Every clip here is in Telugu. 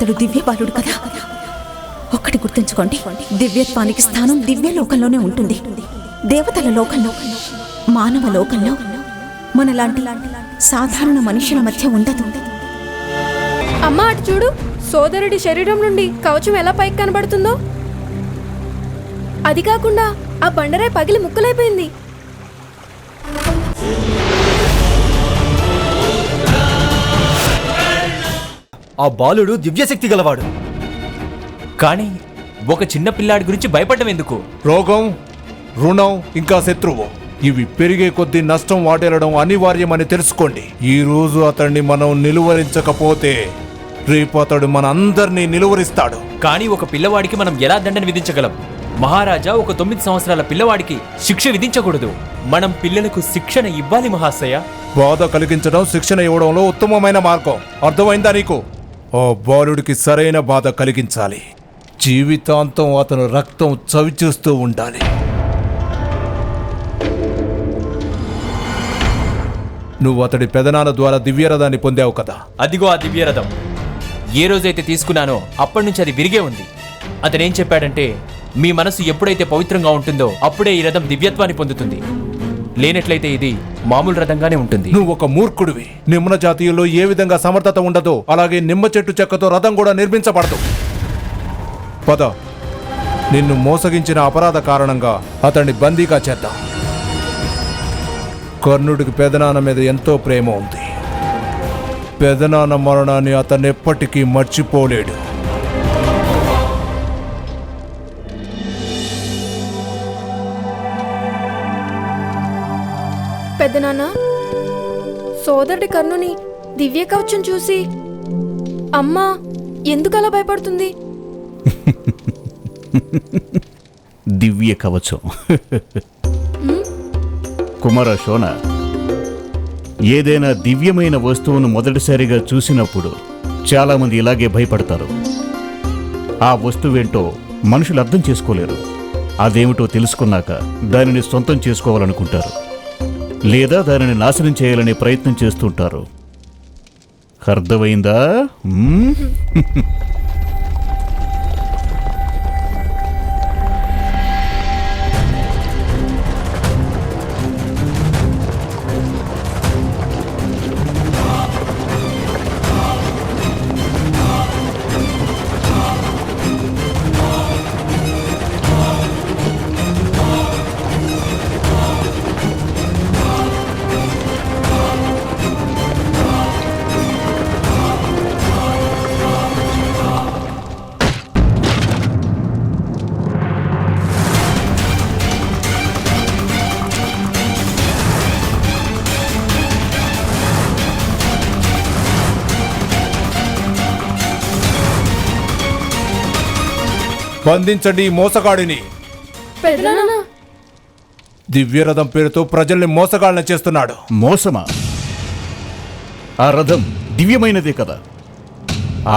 అతడు దివ్య బాలుడు కదా. ఒక్కటి గుర్తుంచుకోండి, దివ్యత్వానికి స్థానం దివ్యలోకంలోనే ఉంటుంది. దేవతల లోకంలో, మానవ లోకంలో మనలాంటి సాధారణ మనుషుల మధ్య ఉండదు. అమ్మ అటు చూడు, సోదరుడి శరీరం నుండి కవచం ఎలా పైకి కనబడుతుందో. అది కాకుండా ఆ బండరాయి పగిలి ముక్కలైపోయింది. ఆ బాలుడు దివ్యశక్తి గలవాడు. కానీ ఒక చిన్న పిల్లాడి గురించి భయపడడం ఎందుకు? రోగం, రుణం, ఇంకా శత్రువు ఇవి పెరిగే కొద్దీ నష్టం వాటిల్లడం అనివార్యమని తెలుసుకోండి. ఈ రోజు అతన్ని మనం నిలువరించకపోతే రేపు అతడు మన అందరినీ నిలువరిస్తాడు. కానీ ఒక పిల్లవాడికి మనం ఎలా దండన విధించగలం? మహారాజా, ఒక 9 సంవత్సరాల పిల్లవాడికి శిక్ష విధించకూడదు. మనం పిల్లలకు శిక్షణ ఇవ్వాలి మహాశయ. బాధ కలిగించడం శిక్షణ ఇవ్వడంలో ఉత్తమమైన మార్గం. అర్థమైందా నీకు? ఆ బాలుడికి సరైన బాధ కలిగించాలి. జీవితాంతం అతను రక్తం చవిచూస్తూ ఉండాలి. నువ్వు అతడి పెదనాన్న ద్వారా దివ్యరథాన్ని పొందావు కదా. అదిగో ఆ దివ్యరథం. ఏ రోజైతే తీసుకున్నానో అప్పటి నుంచి అది విరిగే ఉంది. అతనేం చెప్పాడంటే, మీ మనసు ఎప్పుడైతే పవిత్రంగా ఉంటుందో అప్పుడే ఈ రథం దివ్యత్వాన్ని పొందుతుంది. లేనట్లయితే ఇది మామూలు రథంగానే ఉంటుంది. నువ్వు ఒక మూర్ఖుడివి. నిమ్న జాతీయుల్లో ఏ విధంగా సమర్థత ఉండదో అలాగే నిమ్మ చెట్టు చెక్కతో రథం కూడా నిర్మించబడదు. పద, నిన్ను మోసగించిన అపరాధ కారణంగా అతన్ని బందీగా చేద్దాం. కర్ణుడికి పెదనాన్న మీద ఎంతో ప్రేమ ఉంది. పెదనాన్న మరణాన్ని అతను ఎప్పటికీ మర్చిపోలేడు. పెద్దనాన్న, సోదరుడి కర్ణుని దివ్య కవచం చూసి అమ్మ ఎందుకు అలా భయపడుతుంది? దివ్య కవచం. కుమార శోణ, ఏదైనా దివ్యమైన వస్తువును మొదటిసారిగా చూసినప్పుడు చాలామంది ఇలాగే భయపడతారు. ఆ వస్తువేంటో మనుషులు అర్థం చేసుకోలేరు. అదేమిటో తెలుసుకున్నాక దానిని సొంతం చేసుకోవాలనుకుంటారు, లేదా దానిని నాశనం చేయాలనే ప్రయత్నం చేస్తుంటారు. అర్థమైందా? బంధించండి ఈ మోసగాడిని. దివ్యరథం పేరుతో ప్రజల్ని మోసగాళ్ళని చేస్తున్నాడు. మోసమా? ఆ రథం దివ్యమైనదే కదా.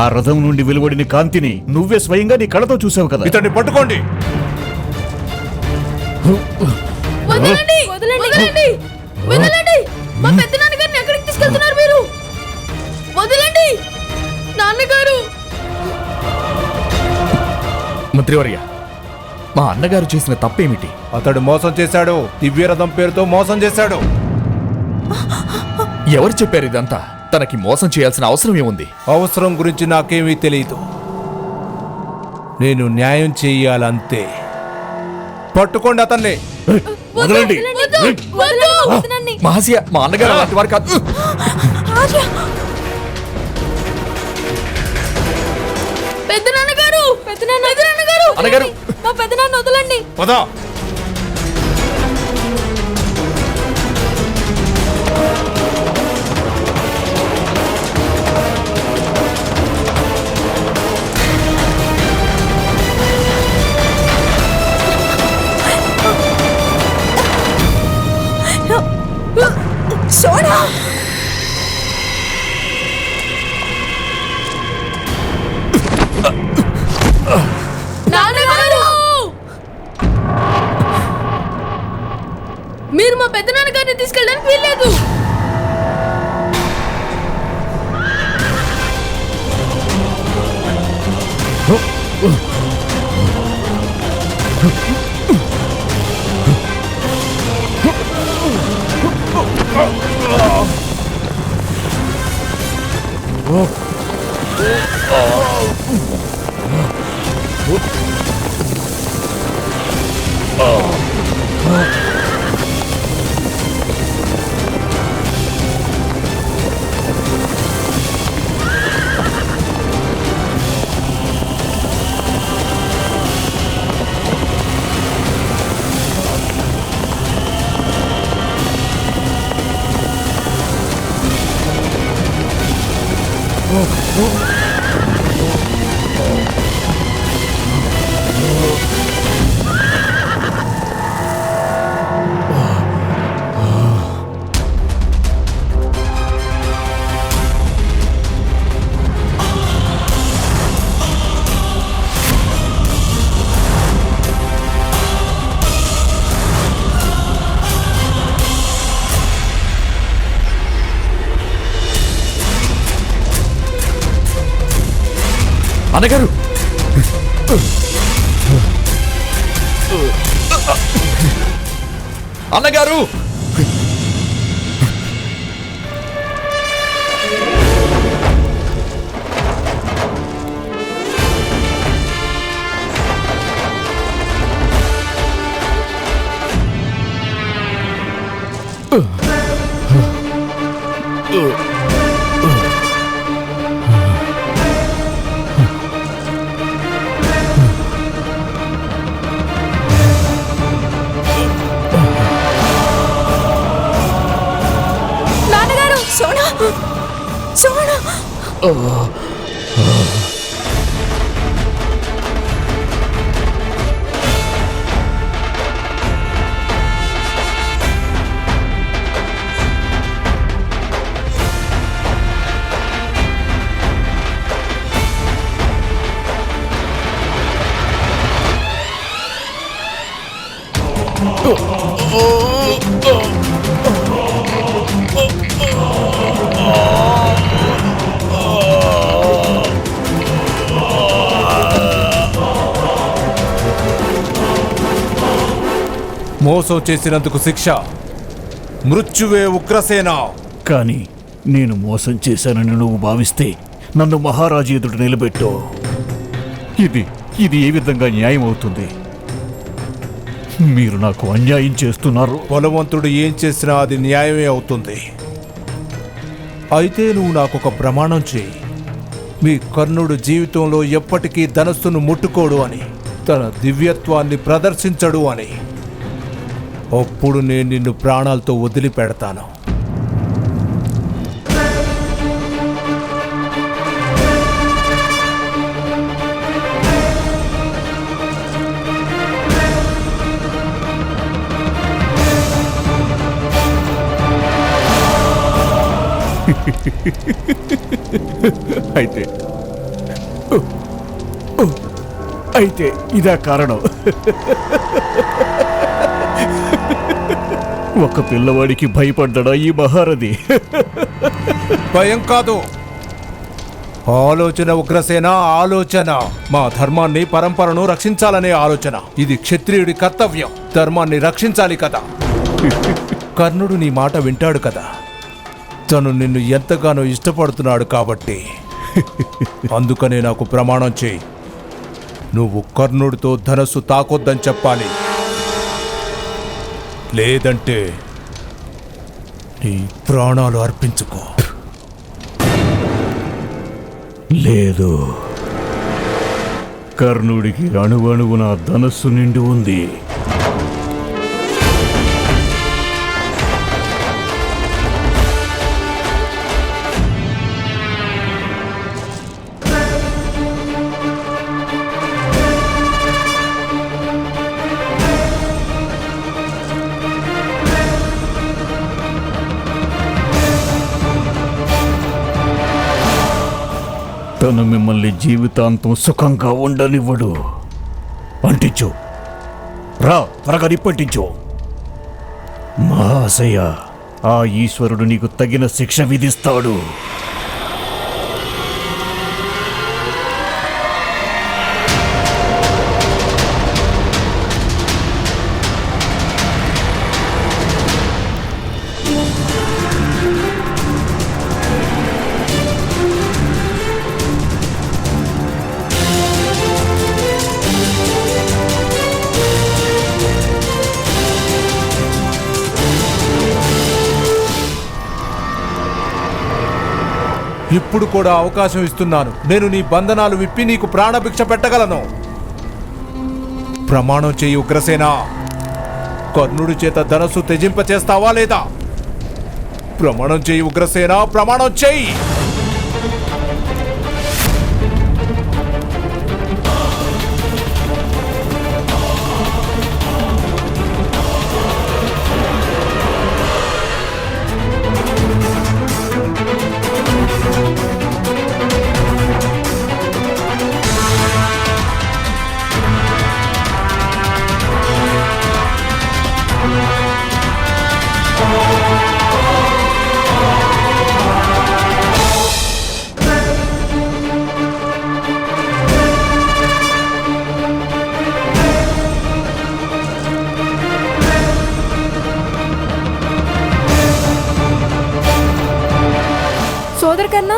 ఆ రథం నుండి వెలువడిన కాంతిని నువ్వే స్వయంగా నీ కళ్ళతో చూసావు కదా. ఇతన్ని పట్టుకోండి. వదలండి! వదలండి! వదలండి! మా పెద్దనాన్నగారిని ఎక్కడికి తీసుకెళ్తున్నారు మీరు? వదలండి నాన్నగారు! మంత్రివర్య, మా అన్నగారు చేసిన తప్పేమిటి? అతడు మోసం చేశాడు. దివ్యరథం పేరుతో మోసం చేశాడు. ఎవరు చెప్పారు ఇదంతా? తనకి మోసం చేయాల్సిన అవసరం ఏముంది? అవసరం గురించి నాకేమీ తెలియదు. నేను న్యాయం చెయ్యాలంతే. పట్టుకోండి అతన్ని. వదలండి. మహాశయ, మా అన్నగారు అలాంటి వారు కాదు. పెద్దనాన్నగారు! పెద్దనాన్నగారు! అన్నగారు! మా పెద్దనాన్న వదలండి. పద. సోనా! మీరు మా పెద్దనాన్నగారిని తీసుకెళ్ళడానికి వీల్లేదు. అన్నగారు అన్నగారు నాన్నగారు సోనా సోనా మోసం చేసినందుకు శిక్ష మృత్యువే ఉగ్రసేన. కానీ నేను మోసం చేశానని నువ్వు భావిస్తే నన్ను మహారాజు ఎదుట నిలబెట్టు. ఇది ఇది ఏ విధంగా న్యాయం అవుతుంది? మీరు నాకు అన్యాయం చేస్తున్నారు. బలవంతుడు ఏం చేసినా అది న్యాయమే అవుతుంది. అయితే నువ్వు నాకొక ప్రమాణం చేయి. మీ కర్ణుడు జీవితంలో ఎప్పటికీ ధనస్సును ముట్టుకోడు అని, తన దివ్యత్వాన్ని ప్రదర్శించడు అని. అప్పుడు నేను నిన్ను ప్రాణాలతో వదిలిపెడతాను. అయితే అయితే ఇదా కారణం? ఒక పిల్లవాడికి భయపడ్డా ఈ మహారథి? భయం కాదు, ఆలోచన ఉగ్రసేన. ఆలోచన మా ధర్మాన్ని, పరంపరను రక్షించాలనే ఆలోచన. ఇది క్షత్రియుడి కర్తవ్యం. ధర్మాన్ని రక్షించాలి కదా. కర్ణుడు నీ మాట వింటాడు కదా. తను నిన్ను ఎంతగానో ఇష్టపడుతున్నాడు కాబట్టి. అందుకనే నాకు ప్రమాణం చేయి. నువ్వు కర్ణుడితో ధనస్సు తాకొద్దని చెప్పాలి. లేదంటే నీ ప్రాణాలు అర్పించుకో. లేదు, కర్ణుడికి అణువణువున ధనస్సు నిండి ఉంది. తను మిమ్మల్ని జీవితాంతం సుఖంగా ఉండనివ్వడు. అంటించు, రా, త్వరగా నిప్పంటించు. మహాశయ, ఆ ఈశ్వరుడు నీకు తగిన శిక్ష విధిస్తాడు. ఇప్పుడు కూడా అవకాశం ఇస్తున్నాను. నేను నీ బంధనాలు విప్పి నీకు ప్రాణభిక్ష పెట్టగలను. ప్రమాణం చెయ్యి ఉగ్రసేన. కర్ణుడి చేత ధనస్సు త్యజింప చేస్తావా లేదా? ప్రమాణం చెయ్యి ఉగ్రసేన, ప్రమాణం చెయ్యి. సోదరు కన్నా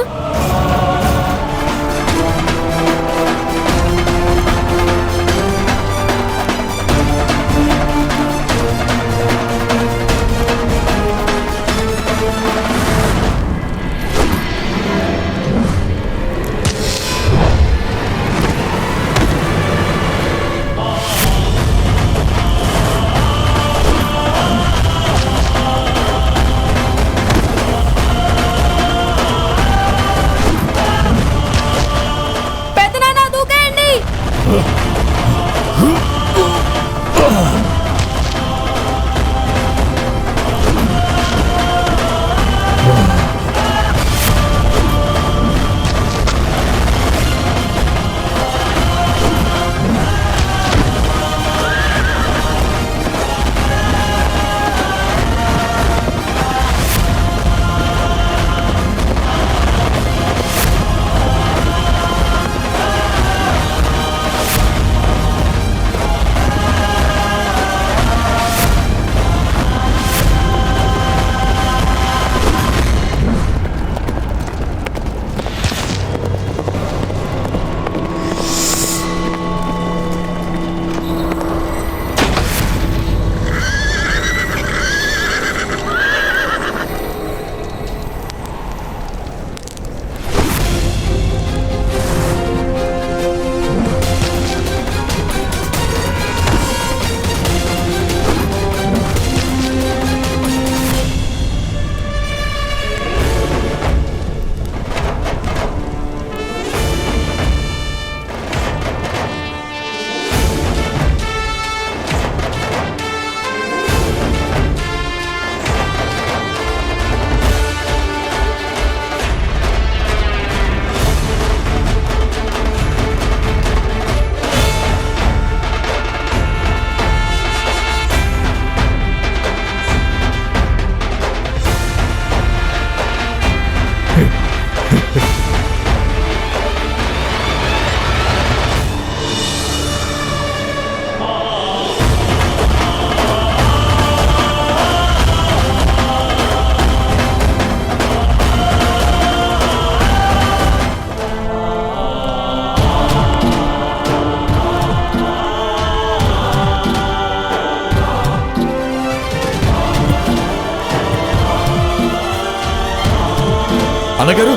అన్నగారు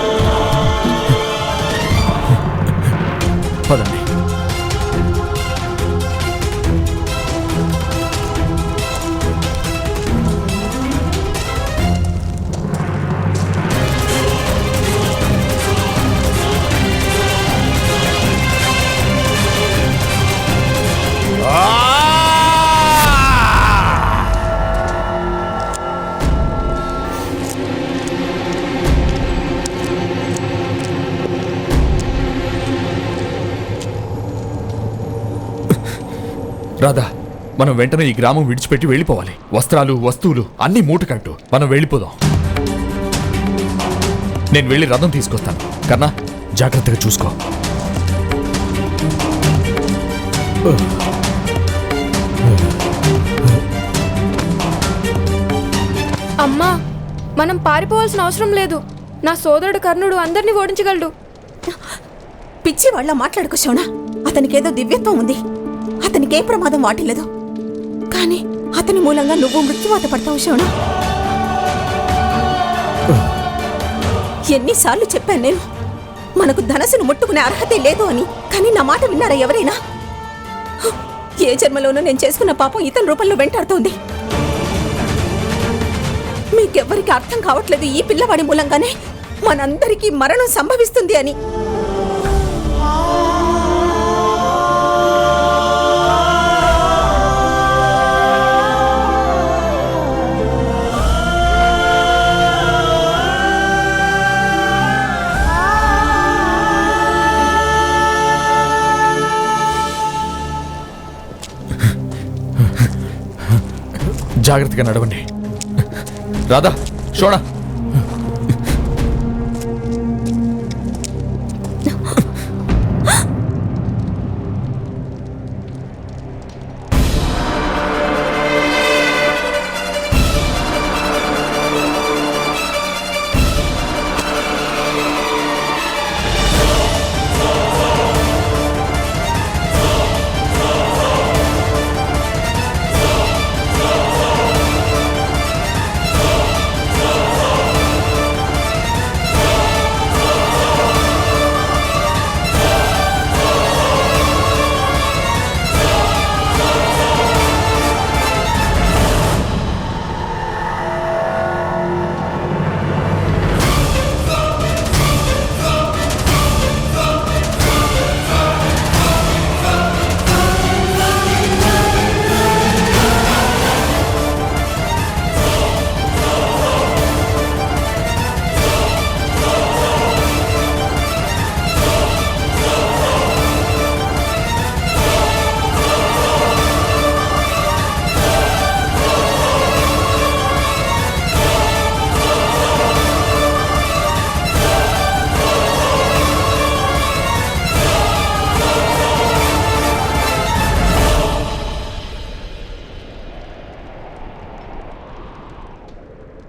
పదండి. రాధా, మనం వెంటనే ఈ గ్రామం విడిచిపెట్టి వెళ్ళిపోవాలి. వస్త్రాలు, వస్తువులు అన్ని మూటకంటూ మనం వెళ్ళిపోదాం. నేను వెళ్ళి రథం తీసుకొస్తాను. కన్నా, జాగ్రత్తగా చూసుకో. అమ్మా, మనం పారిపోవాల్సిన అవసరం లేదు. నా సోదరుడు కర్ణుడు అందరినీ ఓడించగలడు. పిచ్చి వాళ్ళ మాట్లాడుకో శౌన. అతనికేదో దివ్యత్వం ఉంది. అతనికే ప్రమాదం వాటిల్లదు. కానీ అతని మూలంగా నువ్వు మృత్యువాత పడతావు శౌన. ఎన్నిసార్లు చెప్పాను నేను, మనకు ధనసును ముట్టుకునే అర్హతే లేదు అని. కానీ నా మాట విన్నారా ఎవరైనా? ఏ జన్మలోనూ నేను చేసుకున్న పాపం ఇతని రూపంలో వెంటాడుతోంది. మీకెవ్వరికి అర్థం కావట్లేదు ఈ పిల్లవాడి మూలంగానే మనందరికీ మరణం సంభవిస్తుంది అని. జాగ్రత్తగా నడవండి. రాధా, షోడా,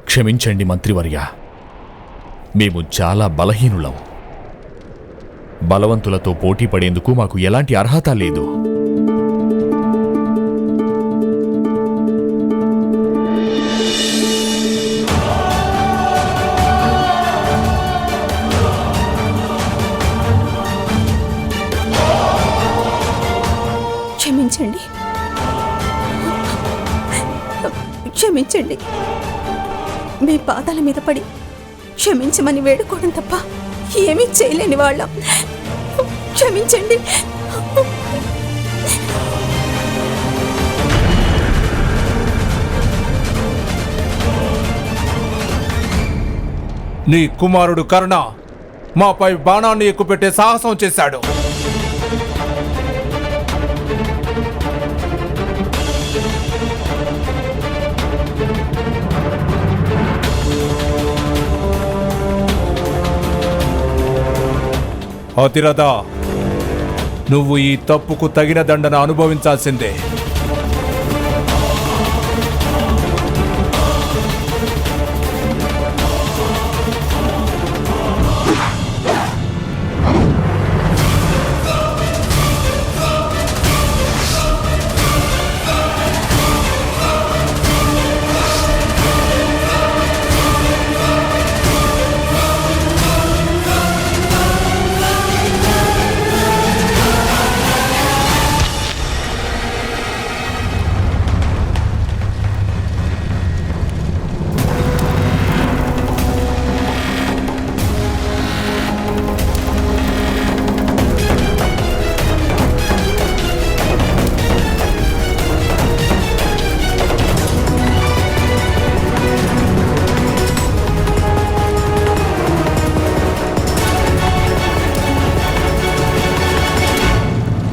క్షమించండి మంత్రివర్య, మేము చాలా బలహీనులం. బలవంతులతో పోటీ పడేందుకు మాకు ఎలాంటి అర్హత లేదు. క్షమించండి, క్షమించండి. మీ పాదాల మీద పడి క్షమించమని వేడుకోవడం తప్ప ఏమీ చేయలేని వాళ్ళం. క్షమించండి. నీ కుమారుడు కర్ణ మాపై బాణాన్ని ఎక్కుపెట్టే సాహసం చేశాడు. అతిరథ, నువ్వు ఈ తప్పుకు తగిన దండన అనుభవించాల్సిందే.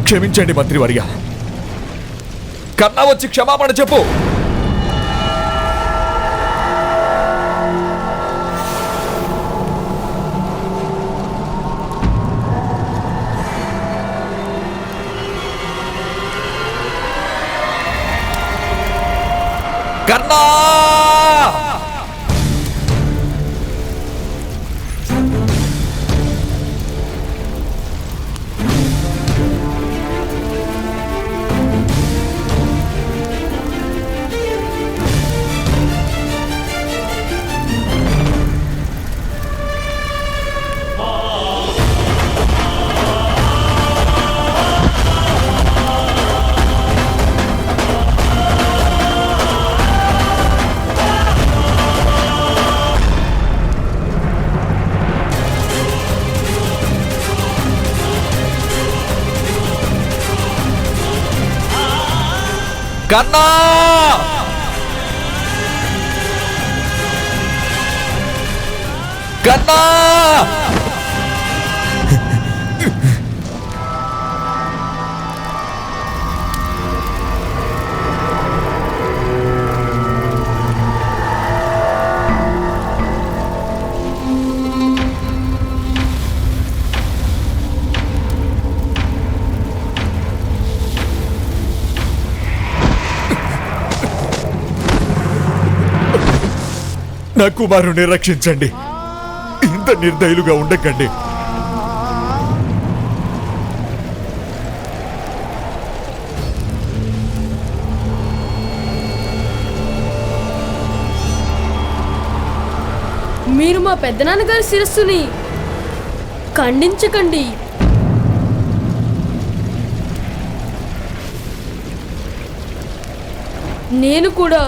క్షమించండి మంత్రివర్య, కన్నా వచ్చి క్షమాపణ చెప్పు. కన్నా! కన్నా! కన్నా! నా కుమారుని రక్షించండి. ఇంత నిర్దయులుగా ఉండకండి. మీరు మా పెద్దనాన్నగారి శిరస్సుని ఖండించకండి. నేను కూడా